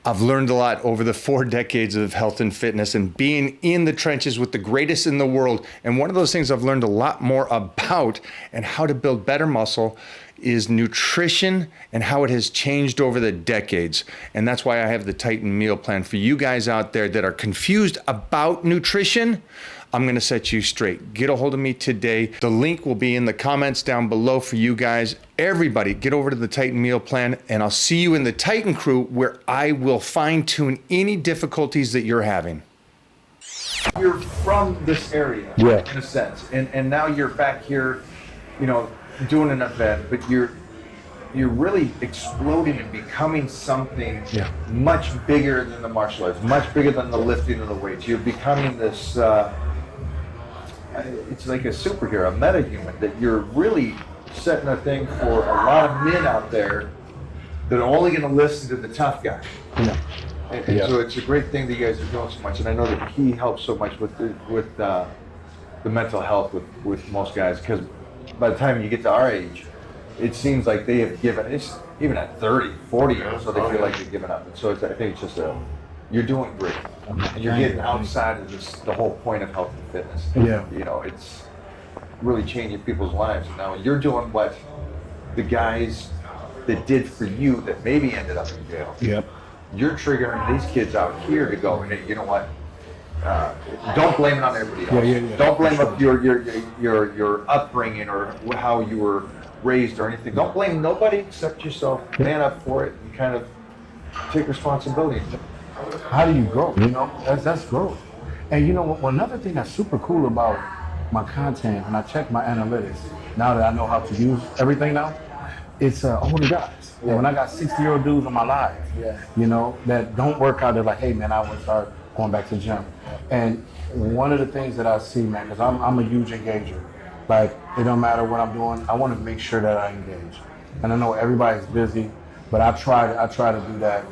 I've learned a lot over the 4 decades of health and fitness and being in the trenches with the greatest in the world. And one of those things I've learned a lot more about and how to build better muscle is nutrition and how it has changed over the decades. And that's why I have the Titan meal plan for you guys out there that are confused about nutrition. I'm gonna set you straight. Get a hold of me today. The link will be in the comments down below for you guys. Everybody, get over to the Titan meal plan, and I'll see you in the Titan crew where I will fine tune any difficulties that you're having. You're from this area, yeah, in a sense, and now you're back here, you know, doing an event, but you're really exploding and becoming something much bigger than the martial arts, much bigger than the lifting of the weights. You're becoming this, it's like a superhero, a metahuman, that you're really setting a thing for a lot of men out there that are only going to listen to the tough guy. Yeah. And so it's a great thing that you guys are doing so much, and I know that he helps so much with the mental health with most guys, because by the time you get to our age, it seems like they have given, it's even at 30, 40 years, so they feel like they've given up. And so I think it's just you're doing great. And you're getting outside of the whole point of health and fitness. Yeah. You know, it's really changing people's lives. And now you're doing what the guys that did for you that maybe ended up in jail. Yep. You're triggering these kids out here to go, hey, you know what? Don't blame it on everybody else. Don't blame up your upbringing or how you were raised or anything. Don't blame nobody except yourself. Man up for it and kind of take responsibility. How do you grow? You know, that's growth. And you know what? Another thing that's super cool about my content, when I check my analytics, now that I know how to use everything now, it's older guys. Yeah. When I got 60-year-old dudes in my life, you know, that don't work out, they're like, hey man, I want to start going back to the gym. And one of the things that I see, man, because I'm a huge engager. Like, it don't matter what I'm doing, I want to make sure that I engage. And I know everybody's busy, but I try to do that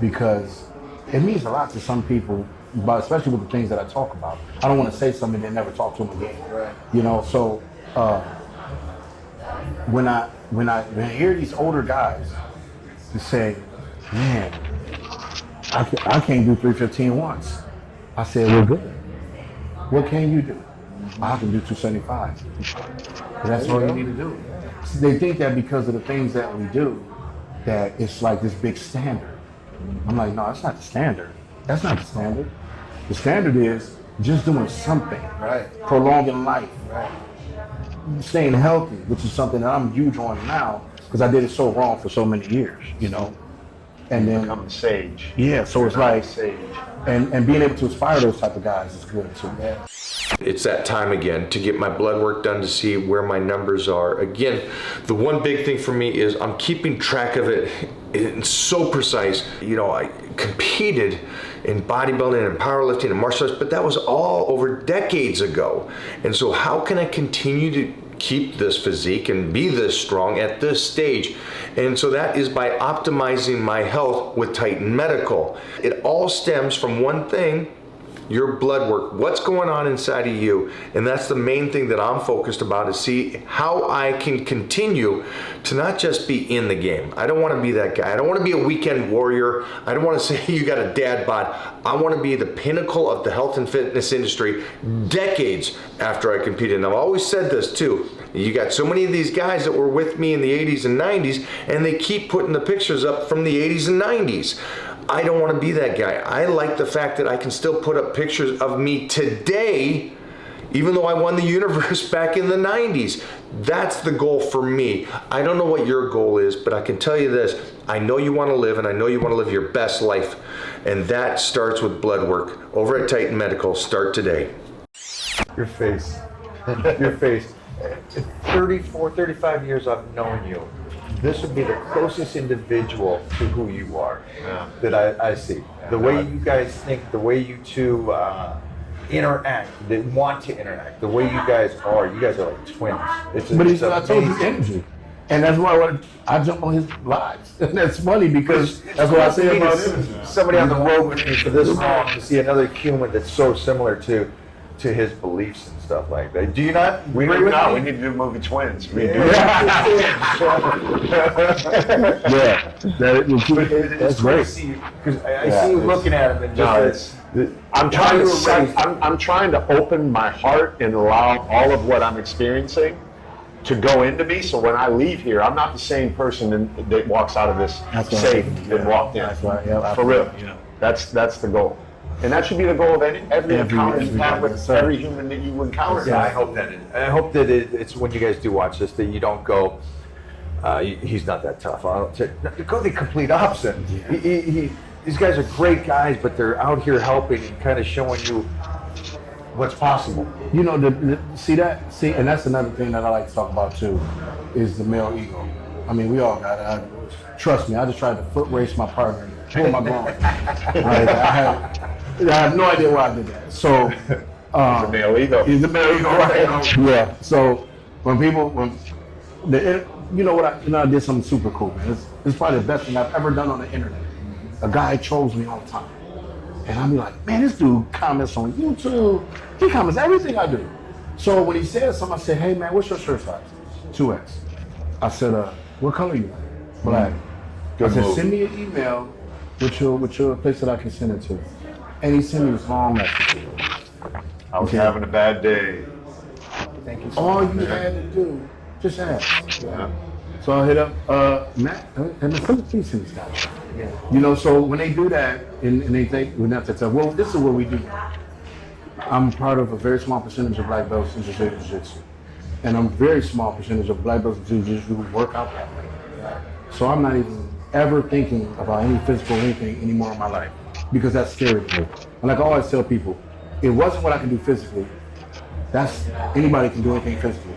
because it means a lot to some people, but especially with the things that I talk about. I don't want to say something and never talk to them again. Right. You know, so when I hear these older guys to say, man, I can't do 315 once. I said, well, good. What can you do? I can do 275. That's all you need to do. So they think that because of the things that we do, that it's like this big standard. I'm like, no, that's not the standard. That's not the standard. The standard is just doing something. Right. Prolonging life. Right. Staying healthy, which is something that I'm huge on now because I did it so wrong for so many years, you know. And then become a sage. Yeah, so it's like sage. And being able to inspire those type of guys is good too. Yeah. It's that time again to get my blood work done to see where my numbers are. Again, the one big thing for me is I'm keeping track of it. It's so precise. You know, I competed in bodybuilding and powerlifting and martial arts, but that was all over decades ago. And so how can I continue to keep this physique and be this strong at this stage? And so that is by optimizing my health with Titan Medical. It all stems from one thing: your blood work, what's going on inside of you. And that's the main thing that I'm focused about, is see how I can continue to not just be in the game. I don't want to be that guy. I don't want to be a weekend warrior. I don't want to say you got a dad bod. I want to be the pinnacle of the health and fitness industry decades after I competed. And I've always said this too. You got so many of these guys that were with me in the 80s and 90s, and they keep putting the pictures up from the 80s and 90s. I don't want to be that guy. I like the fact that I can still put up pictures of me today, even though I won the universe back in the 90s. That's the goal for me. I don't know what your goal is, but I can tell you this. I know you want to live, and I know you want to live your best life. And that starts with blood work. Over at Titan Medical, start today. Your face. Your face. 34, 35 years I've known you. This would be the closest individual to who you are that I see. The way you guys think, the way you two interact, that want to interact, the way you guys are like twins. I told you energy. And that's why I jump on his lives. And that's funny because that's what I say about it. Somebody on the road with me for this long to see another human that's so similar to to his beliefs and stuff like that. Do you not? We agree with me? We need to do the movie Twins. We do. That's great. Because I see you looking at him and just. I'm trying to open my heart and allow all of what I'm experiencing to go into me. So when I leave here, I'm not the same person that walks out of this safe and walked in. That's right. Yeah, For real. Yeah. That's the goal. And that should be the goal of every encounter you have with every human that you encounter. Yeah, I hope that it's when you guys do watch this that you don't go, he's not that tough. Go the complete opposite. These guys are great guys, but they're out here helping and kind of showing you what's possible. You know, and that's another thing that I like to talk about too, is the male ego. I mean, we all got it. Trust me, I just tried to foot race my partner and pull my groin. I have no idea why I did that. So, He's a male ego. He's a male ego, right? Yeah. So I did something super cool, man. It's probably the best thing I've ever done on the internet. A guy trolls me all the time. And I'll be like, man, this dude comments on YouTube. He comments everything I do. So when he says something, I say, hey man, what's your shirt size? 2X. I said, what color you like? Black. I said, send me an email with your place that I can send it to. And he sent me this long message. I was having a bad day. Thank you so All much. you had to do, just ask. Yeah. So I hit up Matt, and the Philippines in this guy. Yeah. You know, so when they do that, and they think, well, this is what we do. I'm part of a very small percentage of black belts in Jiu-Jitsu. And I'm a very small percentage of black belts in Jiu-Jitsu who work out that way. So I'm not even ever thinking about any physical anything anymore in my life, because that's scary to me. And like I always tell people, it wasn't what I can do physically. Anybody can do anything physically.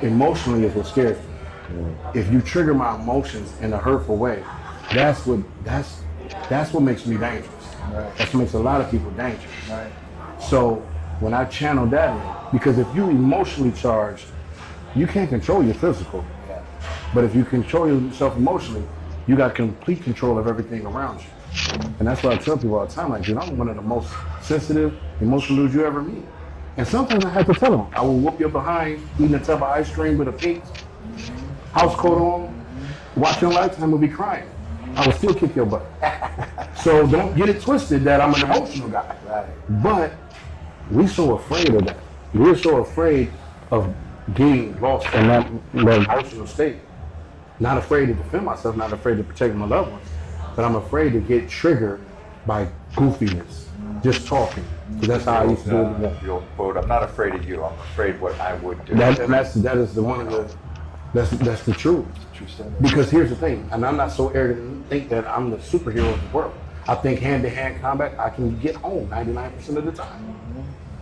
Emotionally is what scares me. If you trigger my emotions in a hurtful way, that's what makes me dangerous. Right. That's what makes a lot of people dangerous. Right. So when I channel that in, because if you emotionally charged, you can't control your physical. Yeah. But if you control yourself emotionally, you got complete control of everything around you. And that's what I tell people all the time, like, dude, I'm one of the most sensitive, emotional dudes you ever meet. And sometimes I have to tell them, I will whoop you behind eating a tub of ice cream with a feats, house coat on, watching Lifetime movie crying. I will still kick your butt. So don't get it twisted that I'm an emotional guy. Right. But we're so afraid of that. We're so afraid of getting lost in that emotional state. Not afraid to defend myself, not afraid to protect my loved ones, but I'm afraid to get triggered by goofiness, just talking. So that's how I used to do it. The old quote, I'm not afraid of you, I'm afraid what I would do. That's the truth. Because here's the thing, and I'm not so arrogant to think that I'm the superhero of the world. I think hand-to-hand combat, I can get home 99% of the time.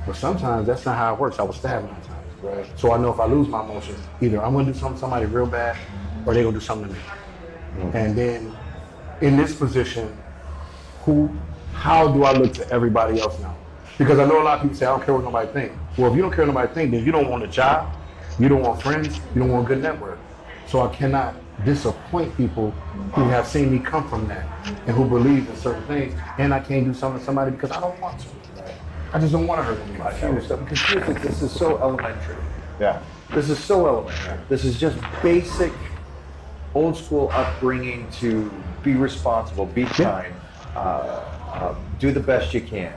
But sometimes that's not how it works. I was stabbed 9 times. Right. So I know if I lose my emotions, either I'm gonna do something to somebody real bad, or they're gonna do something to me. And then in this position, how do I look to everybody else now? Because I know a lot of people say, I don't care what nobody thinks. Well, if you don't care what nobody thinks, then you don't want a job, you don't want friends, you don't want a good network. So I cannot disappoint people who have seen me come from that and who believe in certain things, and I can't do something to somebody because I don't want to. I just don't want to hurt anybody. Because this is so elementary. Yeah. This is so elementary. This is just basic, old school upbringing to be responsible, be kind, do the best you can.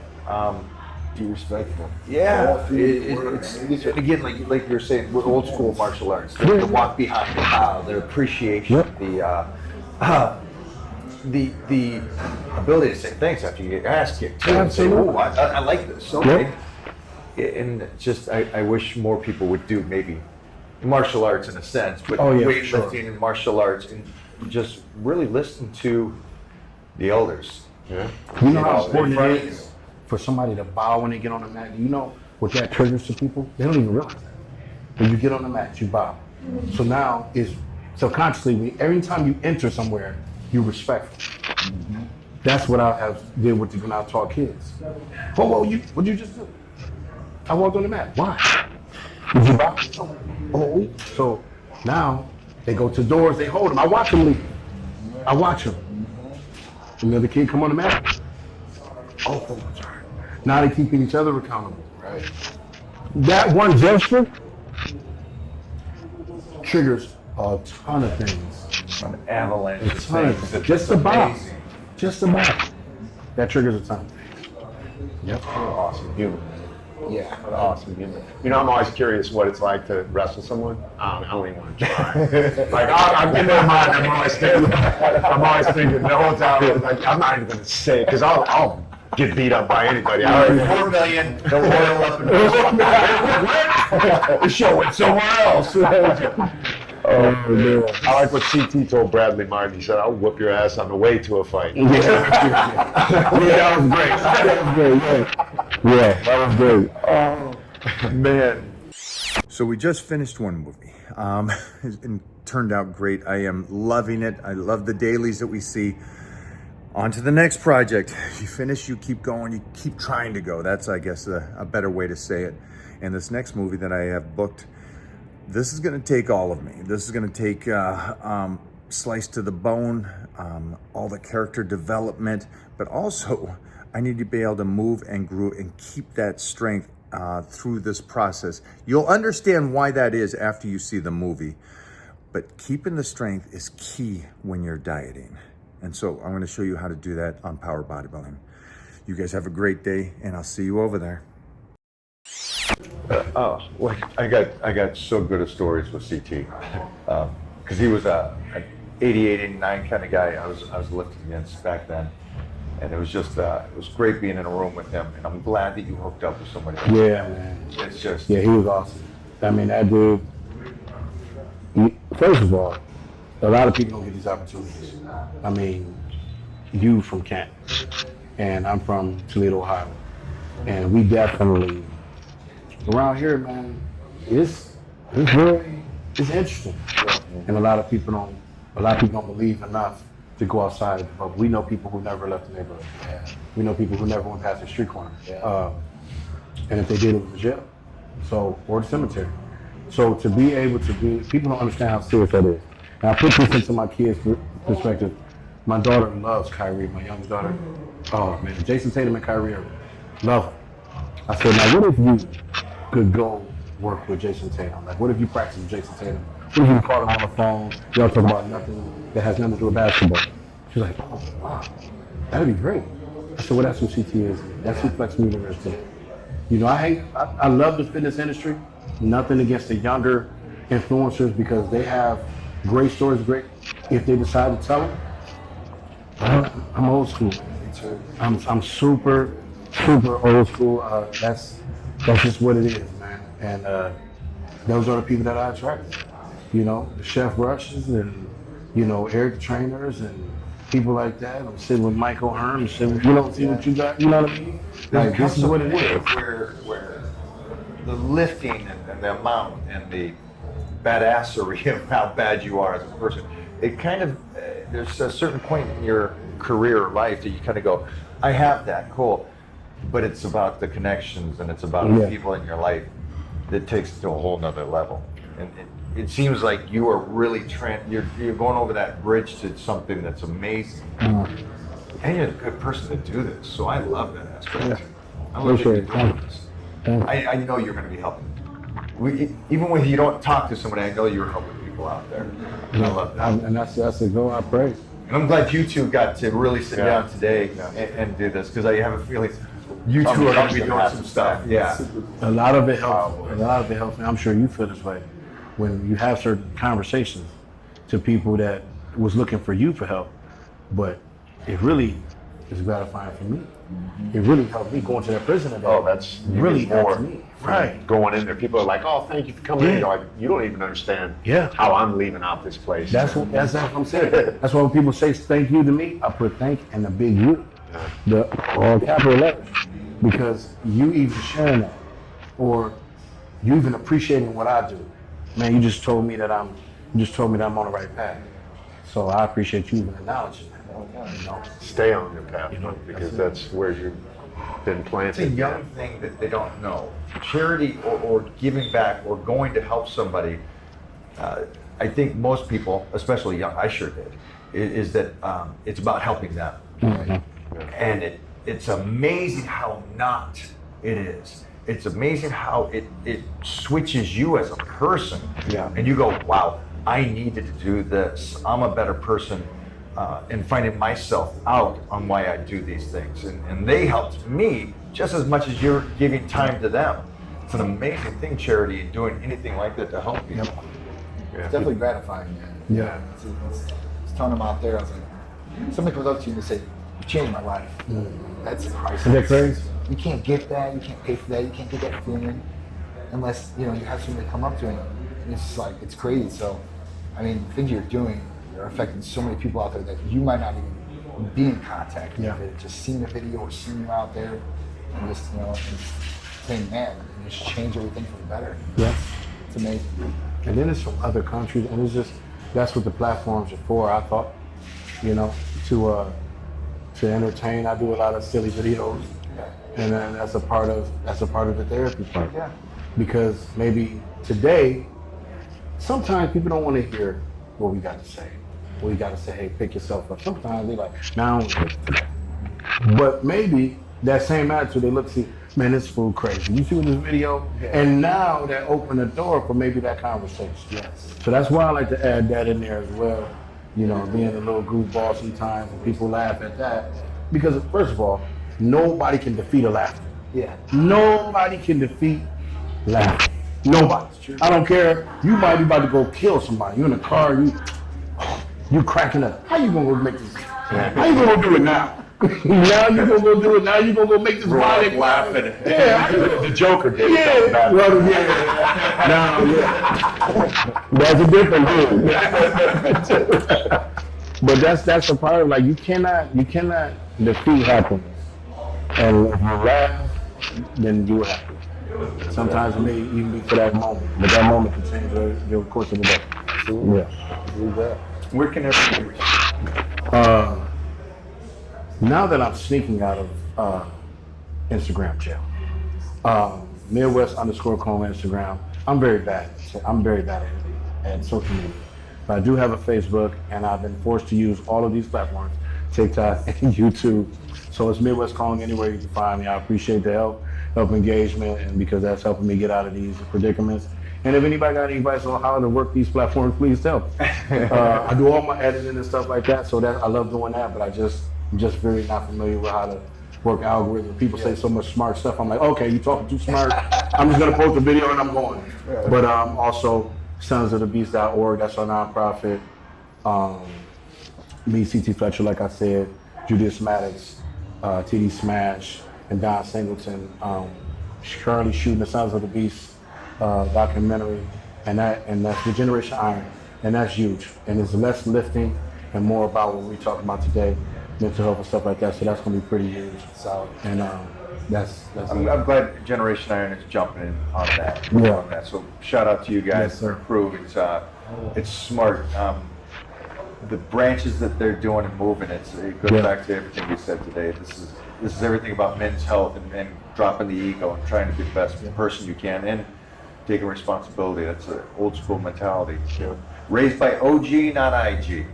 Be respectful. Yeah, it's again, like you were saying, we're old school martial arts. The walk behind the bow, the appreciation, the ability to say thanks after you get your ass kicked. And say, oh, I like this. Okay. And just, I wish more people would do maybe martial arts in a sense, but weightlifting and martial arts, and just really listen to the elders. Yeah. You know how important it is for somebody to bow when they get on the mat? You know what that triggers to people? They don't even realize that. When you get on the mat, you bow. So now it's subconsciously, every time you enter somewhere, you respectful. That's what I have did with when I taught kids. What'd you just do? I walked on the mat. Why? Did you bow? Oh. So now they go to doors, they hold them. I watch them leave. I watch them. Another kid come on the mat. Oh, I'm sorry. Now they're keeping each other accountable. Right. that one gesture triggers a ton of things. An avalanche of ton of things. things. Just amazing. Just about. That triggers a ton. Yep. Awesome human. Yeah. What an awesome human. You know, I'm always curious what it's like to wrestle someone. I don't even want to try. Like, I'm in my mind, I'm always thinking the whole time, like, I'm not even going to say it, because I'll get beat up by anybody. All right, 4 million, they'll oil up and The show went somewhere else. Oh, man. I like what CT told Bradley Martin. He said, I'll whoop your ass on the way to a fight. Yeah, that was great. That was great. Yeah, that was great. Oh, man. So we just finished one movie, and turned out great. I am loving it. I love the dailies that we see. On to the next project. You finish, you keep going, you keep trying to go. That's, I guess, a better way to say it. And this next movie that I have booked, this is going to take all of me. This is going to take slice to the bone, all the character development, but also I need to be able to move and grow and keep that strength through this process. You'll understand why that is after you see the movie, but keeping the strength is key when you're dieting. And so I'm going to show you how to do that on Power Bodybuilding. You guys have a great day, and I'll see you over there. Well, I got so good at stories with CT, because he was an 88, 89 kind of guy I was lifting against back then, and it was just it was great being in a room with him, and I'm glad that you hooked up with somebody else. Yeah, man. It's just Yeah, he was awesome. I mean, that dude, first of all, a lot of people don't get these opportunities. I mean, you from Kent, and I'm from Toledo, Ohio, and we definitely, around here, man, it's interesting, and a lot of people don't believe enough to go outside. But we know people who never left the neighborhood. We know people who never went past the street corner, and if they did, it was a jail, or the cemetery. So to be able to be, people don't understand how serious that is. And I put this into my kids' perspective. My daughter loves Kyrie, my youngest daughter. Oh man, Jason Tatum and Kyrie Irving, love her. I said, now what if you could go work with Jason Tatum? Like, what if you practice with Jason Tatum? What if you call him on the phone? Y'all talk about nothing that has nothing to do with basketball. She's like, oh wow, that'd be great. I said, well, that's what CT is. That's who Flex Movement is too. You know, I love the fitness industry. Nothing against the younger influencers, because they have great stories, great if they decide to tell them. I'm old school. I'm super old school. That's just what it is, man. And those are the people that I attract. You know, the Chef Rushes and, you know, Eric the Trainers and people like that. I'm sitting with Michael Herm, you don't see what you got, you know what I mean? Like, this is what it is. Where the lifting and the amount and the badassery of how bad you are as a person, it kind of, there's a certain point in your career or life that you kind of go, I have that, cool. But it's about the connections, and it's about the people in your life that takes it to a whole nother level. And it seems like you are really, you're going over that bridge to something that's amazing. And you're a good person to do this, so I love that aspect. I love that you're doing this. I know you're going to be helping. Even when you don't talk to somebody, I know you're helping people out there. And I love that. And that's a goal I pray. And I'm glad you two got to really sit down today and do this, because I have a feeling you two are going to be doing some stuff. Yeah. A lot of it helps. A lot of it helps. I'm sure you feel this way when you have certain conversations to people that was looking for you for help, but it really is gratifying for me. It really helped me going to that prison today. Oh, that's really more helped me. Right. Going in there, people are like, "Oh, thank you for coming in." You're like, you don't even understand how I'm leaving out this place. That's what I'm saying. That's why when people say thank you to me, I put thank and a big U, the all capital letters, because you even sharing that, or you even appreciating what I do. Man, you just told me that I'm on the right path. So I appreciate you even acknowledging that. You know? Stay on your path, because that's where you've been planted. It's a young thing that they don't know. Charity or giving back or going to help somebody, I think most people, especially young, I sure did, is that it's about helping them. And it's amazing how not it is. it's amazing how it switches you as a person. Yeah. And you go, wow, I needed to do this. I'm a better person. And finding myself out on why I do these things. And they helped me just as much as you're giving time to them. It's an amazing thing, Charity, doing anything like that to help people. It's definitely gratifying, man. Yeah. It's telling them out there, I was like, somebody comes up to you and they say, you changed my life. That's priceless. Is that crazy? You can't get that, you can't pay for that, you can't get that feeling unless, you have somebody come up to you. And it's just like, it's crazy. So, I mean, the things you're doing are affecting so many people out there that you might not even be in contact with it. Just seeing the video or seeing you out there and just, and saying, man, and just change everything for the better. Yeah. It's amazing. And then it's from other countries, and it's just, that's what the platforms are for, I thought, to entertain. I do a lot of silly videos, and then that's a part of the therapy part. Yeah. Because maybe today, sometimes people don't want to hear what we got to say. We got to say, hey, pick yourself up. Sometimes they like, now, but maybe that same attitude, they look, see, man, this fool crazy. You see what this video? And now that opened the door for maybe that conversation. Yes. So that's why I like to add that in there as well. Being a little goofball sometimes, and people laugh at that. Because first of all, nobody can defeat a laughter. Yeah. Nobody can defeat laughter. Nobody. I don't care. You might be about to go kill somebody. You in a car, you cracking up. How you gonna go make this? How you gonna go do it now? Now you gonna go do it. Now you gonna go make this violent laughing. Yeah, The Joker did yeah. something bad. Well, yeah. Now, yeah. That's a different dude. But that's the part of, like, you cannot defeat happiness. And if you laugh, then you happy. Sometimes it may even be for that moment, but that moment can change your course of the day. Absolutely. Yeah. Where can everybody reach you? Now that I'm sneaking out of Instagram jail, MidWest_Cone Instagram. I'm very bad at social media. But I do have a Facebook, and I've been forced to use all of these platforms, TikTok and YouTube. So it's Midwest Calling anywhere you can find me. I appreciate the help engagement, and because that's helping me get out of these predicaments. And if anybody got any advice on how to work these platforms, please tell me. I do all my editing and stuff like that, so that I love doing that, but I'm just very not familiar with how to work algorithms. People say so much smart stuff. I'm like, okay, you talking too smart. I'm just gonna post a video and I'm going. But also sonsofthebeast.org, that's our nonprofit. Me, CT Fletcher, like I said, Judas Maddox, TD Smash, and Don Singleton. Currently shooting the Sons of the Beast documentary, and that's the Generation Iron, and that's huge. And it's less lifting and more about what we talking about today, mental health and stuff like that. So that's gonna be pretty huge. Solid. And that's I'm glad Generation Iron is jumping in on that. Yeah. On that. So shout out to you guys. Yes, sir. Crew. It's smart. The branches that they're doing and moving, it goes back to everything we said today. This is everything about men's health and dropping the ego and trying to be the best person you can and taking responsibility. That's an old school mentality. Raised by OG, not IG.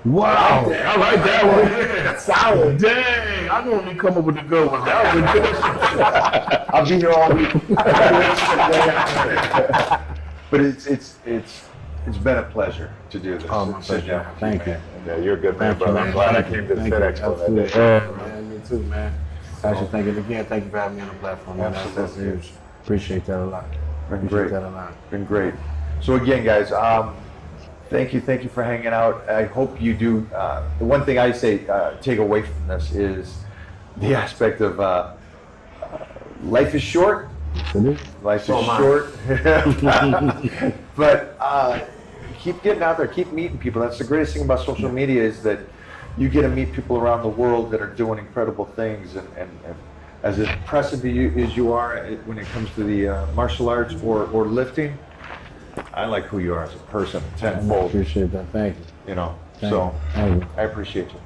Wow, I like that one. Solid. Dang, I normally come up with the good ones. That was good. I'll be here all week. But it's been a pleasure to do this. Oh, my Sit down. pleasure. Thank you. Yeah, you're a good man, Thank you, brother. man. I'm glad I came to the Thank Fit you. Expo that Absolutely. day. Yeah, man, you too, man. Actually, thank you again. Thank you for having me on the platform, man. That's Absolutely. huge. Appreciate that a lot. Been Appreciate great. that a lot. Been great. So again, guys, thank you for hanging out. I hope you do. The one thing I say take away from this is the aspect of life is short. Life is short. But keep getting out there, keep meeting people. That's the greatest thing about social media is that you get to meet people around the world that are doing incredible things. And as impressive as you are when it comes to the martial arts or lifting, I like who you are as a person tenfold. Appreciate that. Thank you. You know, Thank you. I appreciate you.